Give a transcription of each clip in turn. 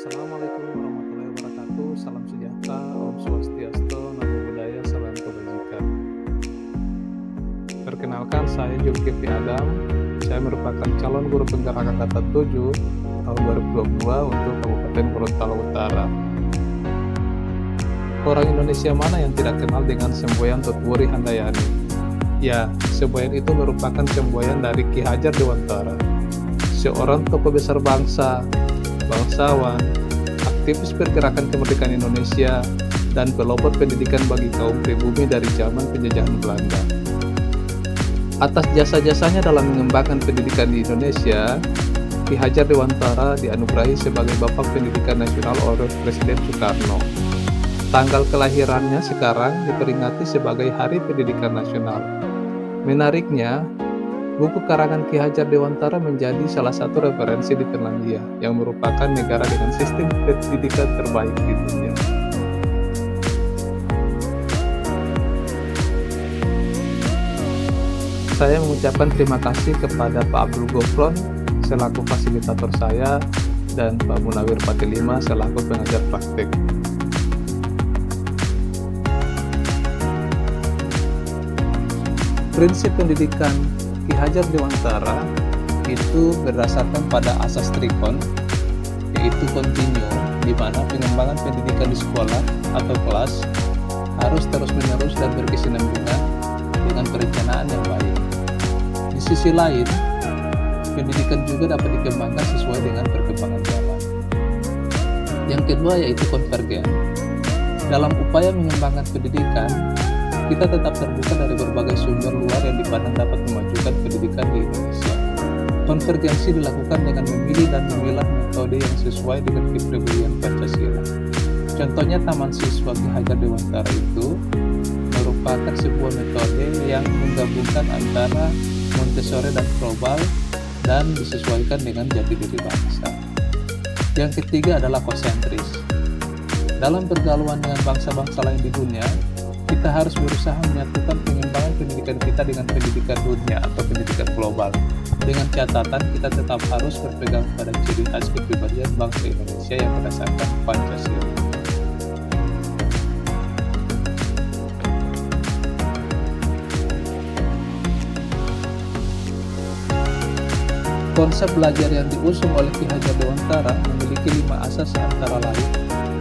Assalamualaikum warahmatullahi wabarakatuh. Salam sejahtera, Om Swastiastu, Namo Buddhaya, Salam Kebajikan. Perkenalkan, saya Zulkifli Adam. Saya merupakan calon guru penggerak angkatan 7 tahun 2022 untuk Kabupaten Gorontalo Utara. Orang Indonesia mana yang tidak kenal dengan semboyan Tutwuri Handayani? Ya, semboyan itu merupakan semboyan dari Ki Hajar Dewantara, seorang tokoh besar bangsa, bangsawan, aktivis pergerakan kemerdekaan Indonesia, dan pelopor pendidikan bagi kaum pribumi dari zaman penjajahan Belanda. Atas jasa-jasanya dalam mengembangkan pendidikan di Indonesia, Ki Hajar Dewantara dianugerahi sebagai Bapak Pendidikan Nasional oleh Presiden Soekarno. Tanggal kelahirannya sekarang diperingati sebagai Hari Pendidikan Nasional. Menariknya, buku karangan Ki Hajar Dewantara menjadi salah satu referensi di Finlandia, yang merupakan negara dengan sistem pendidikan terbaik di dunia. Saya mengucapkan terima kasih kepada Pak Abdul Gofron selaku fasilitator saya dan Pak Munawir Patilima selaku pengajar praktek. Prinsip pendidikan Ki Hajar Dewantara itu berdasarkan pada asas trikon, yaitu kontinu, di mana pengembangan pendidikan di sekolah atau kelas harus terus-menerus dan berkesinambungan dengan perencanaan yang baik. Di sisi lain, pendidikan juga dapat dikembangkan sesuai dengan perkembangan zaman. Yang kedua yaitu konvergen. Dalam upaya mengembangkan pendidikan, kita tetap terbuka dari berbagai sumber luar yang dipandang dapat memajukan pendidikan di Indonesia. Konvergensi dilakukan dengan memilih dan memilah metode yang sesuai dengan kepribadian Pancasila. Contohnya Taman Siswa Ki Hajar Dewantara itu merupakan sebuah metode yang menggabungkan antara Montessori dan Froebel dan disesuaikan dengan jati diri bangsa. Yang ketiga adalah konsentris. Dalam pergaulan dengan bangsa-bangsa lain di dunia, kita harus berusaha menyatukan pengembangan pendidikan kita dengan pendidikan dunia atau pendidikan global. Dengan catatan kita tetap harus berpegang pada ciri khas kepribadian bangsa Indonesia yang berdasarkan Pancasila. Konsep belajar yang diusung oleh Ki Hajar Dewantara memiliki 5 asas antara lain: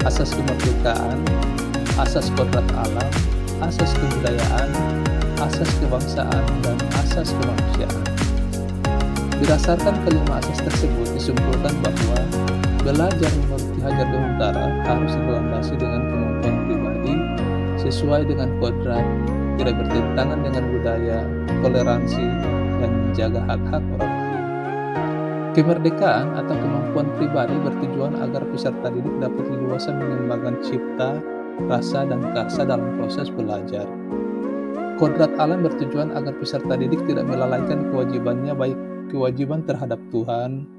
asas kemerdekaan, asas kodrat alam, asas kebudayaan, asas kebangsaan, dan asas kemanusiaan. Berdasarkan kelima asas tersebut disimpulkan bahwa belajar menurut Ki Hajar Dewantara harus dilandasi dengan kemampuan pribadi sesuai dengan kodrat, tidak bertentangan dengan budaya, toleransi, dan menjaga hak-hak orang lain. Kemerdekaan atau kemampuan pribadi bertujuan agar peserta didik dapat leluasa mengembangkan cipta, rasa, dan karsa dalam proses belajar. Kodrat alam bertujuan agar peserta didik tidak melalaikan kewajibannya, baik kewajiban terhadap Tuhan,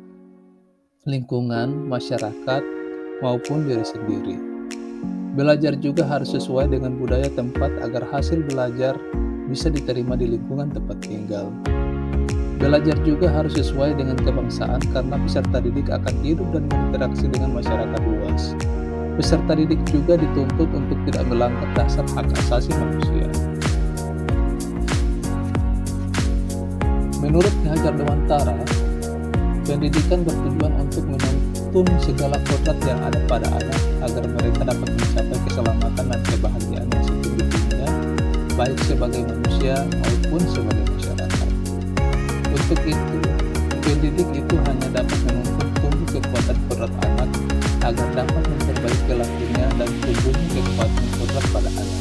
lingkungan, masyarakat, maupun diri sendiri. Belajar juga harus sesuai dengan budaya tempat agar hasil belajar bisa diterima di lingkungan tempat tinggal. Belajar juga harus sesuai dengan kebangsaan karena peserta didik akan hidup dan berinteraksi dengan masyarakat luas. Peserta didik juga dituntut untuk tidak melanggar dasar hak asasi manusia. Menurut Ki Hajar Dewantara, pendidikan bertujuan untuk menuntun segala kodrat yang ada pada anak agar mereka dapat mencapai keselamatan dan kebahagiaan yang setinggi-tingginya, baik sebagai manusia maupun sebagai masyarakat. Untuk itu, pendidik itu hanya dapat menuntun tumbuh kekuatan kodrat anak agar dapat memperbaiki lakunya dan tumbuhnya kekuatan kodrat pada anak.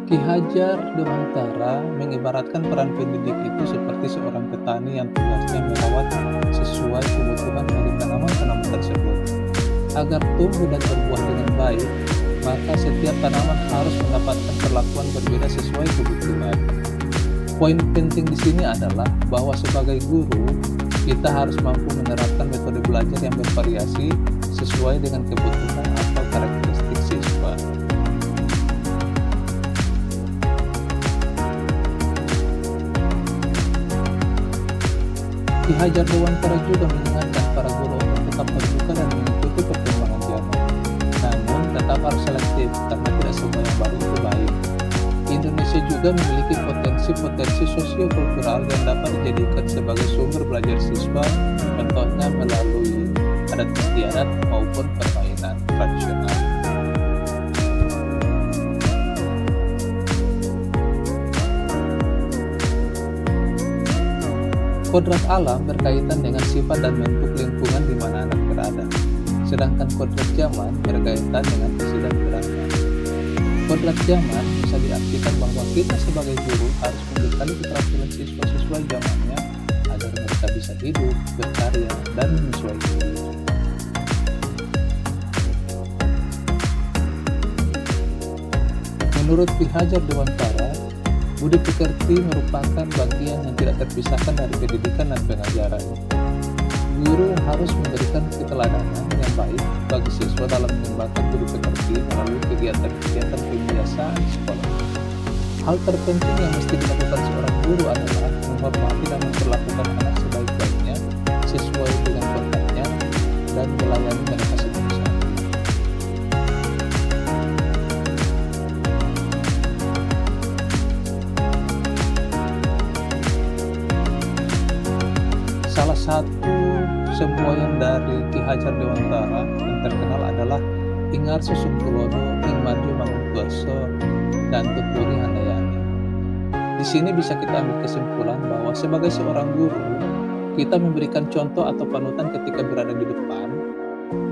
Ki Hajar Dewantara mengibaratkan peran pendidik itu seperti seorang petani yang tugasnya merawat sesuai kebutuhan dari tanaman-tanaman tersebut. Agar tumbuh dan berbuah dengan baik, maka setiap tanaman harus mendapatkan perlakuan berbeda sesuai kebutuhan. Poin penting di sini adalah bahwa sebagai guru, kita harus mampu menerapkan metode belajar yang bervariasi sesuai dengan kebutuhan atau karakteristik siswa. Ki Hajar Dewantara juga mengingatkan para guru untuk tetap terbuka dan mengikuti perkembangan zaman. Namun, tetap harus selektif karena tidak semua yang baru itu baik. Indonesia juga memiliki potensi-potensi sosio-kultural yang dapat dijadikan sebagai sumber belajar siswa, contohnya melalui adat istiadat maupun permainan tradisional. Kodrat alam berkaitan dengan sifat dan bentuk lingkungan di mana anak berada, sedangkan kodrat zaman berkaitan dengan isi dan geraknya. Kodrat zaman bisa diartikan bahwa kita sebagai guru harus membekali keterampilan siswa-siswa zamannya agar mereka bisa hidup, berkarya, dan menyesuaikan diri. Menurut Ki Hajar Dewantara, budi pekerti merupakan bagian yang tidak terpisahkan dari pendidikan dan pengajaran. Guru harus memberikan keteladanan yang baik bagi siswa dalam mengembangkan budi pekerti melalui kegiatan-kegiatan pembiasaan sekolah. Hal terpenting yang mesti dilakukan seorang guru adalah menghormati dan memperlakukan anak sebaik-baiknya sesuai dengan kontennya dan melayani mereka sebisa. Salah satu semboyan dari Ki Hajar Dewantara yang terkenal adalah Ingar Susungkulodo Ing Maju Mangunkuaso dan Tuturi Handayani. Di sini bisa kita ambil kesimpulan bahwa sebagai seorang guru, kita memberikan contoh atau panutan ketika berada di depan,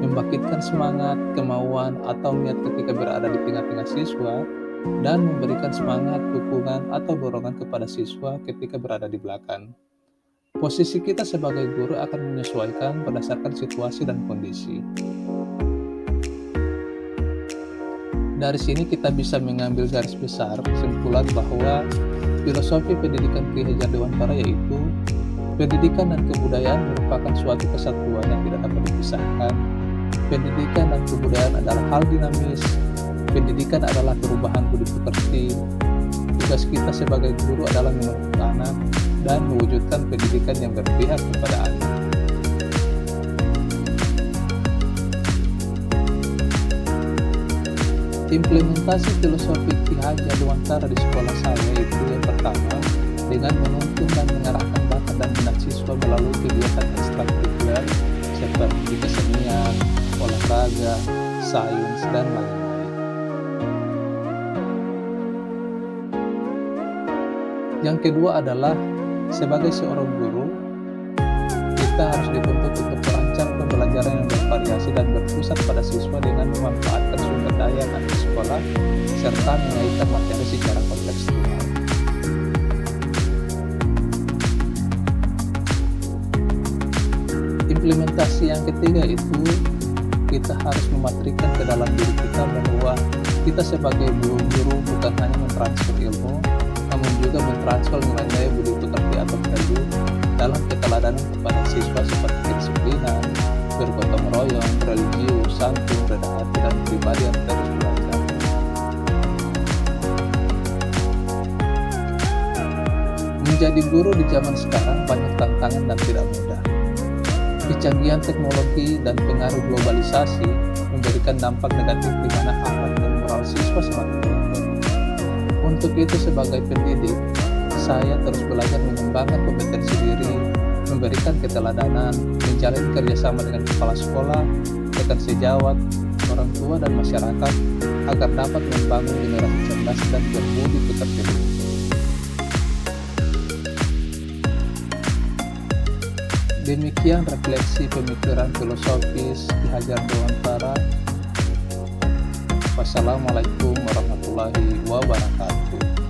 membangkitkan semangat, kemauan, atau niat ketika berada di tengah-tengah siswa, dan memberikan semangat, dukungan, atau dorongan kepada siswa ketika berada di belakang. Posisi kita sebagai guru akan menyesuaikan berdasarkan situasi dan kondisi. Dari sini kita bisa mengambil garis besar kesimpulan bahwa filosofi pendidikan Ki Hajar Dewantara yaitu pendidikan dan kebudayaan merupakan suatu kesatuan yang tidak dapat dipisahkan. Pendidikan dan kebudayaan adalah hal dinamis. Pendidikan adalah perubahan budi pekerti. Tugas kita sebagai guru adalah mendidik anak dan mewujudkan pendidikan yang berpihak kepada anak. Implementasi filosofi Ki Hajar Dewantara di sekolah saya itu yang pertama, dengan menuntun dan mengarahkan bakat dan minat siswa melalui kegiatan ekstrakurikuler seperti kesenian, olahraga, sains, dan lain-lain. Yang kedua adalah sebagai seorang guru, kita harus dituntut untuk merancang pembelajaran yang bervariasi dan berpusat pada siswa dengan memanfaatkan sumber daya anak sekolah serta mengaitkan materi secara kontekstual. Implementasi yang ketiga itu kita harus mematrikan ke dalam diri kita bahwa kita sebagai guru bukan hanya mentransfer ilmu, namun juga mentransfer nilai-nilai budi pekerti atau value dalam keteladanan kepada siswa seperti kedisiplinan, bergotong royong, religius, santun, rendah hati, dan pribadi yang terus belajar. Menjadi guru di zaman sekarang banyak tantangan dan tidak mudah. Kecanggihan teknologi dan pengaruh globalisasi memberikan dampak negatif di mana akhlak dan moral siswa semakin runtuh. Untuk itu sebagai pendidik, saya terus belajar mengembangkan kompetensi diri, memberikan keteladanan, menjalin kerjasama dengan kepala sekolah, rekan sejawat, orang tua dan masyarakat agar dapat membangun generasi cerdas dan berbudi pekerti. Demikian refleksi pemikiran filosofis Ki Hajar Dewantara. Wassalamualaikum warahmatullahi wabarakatuh.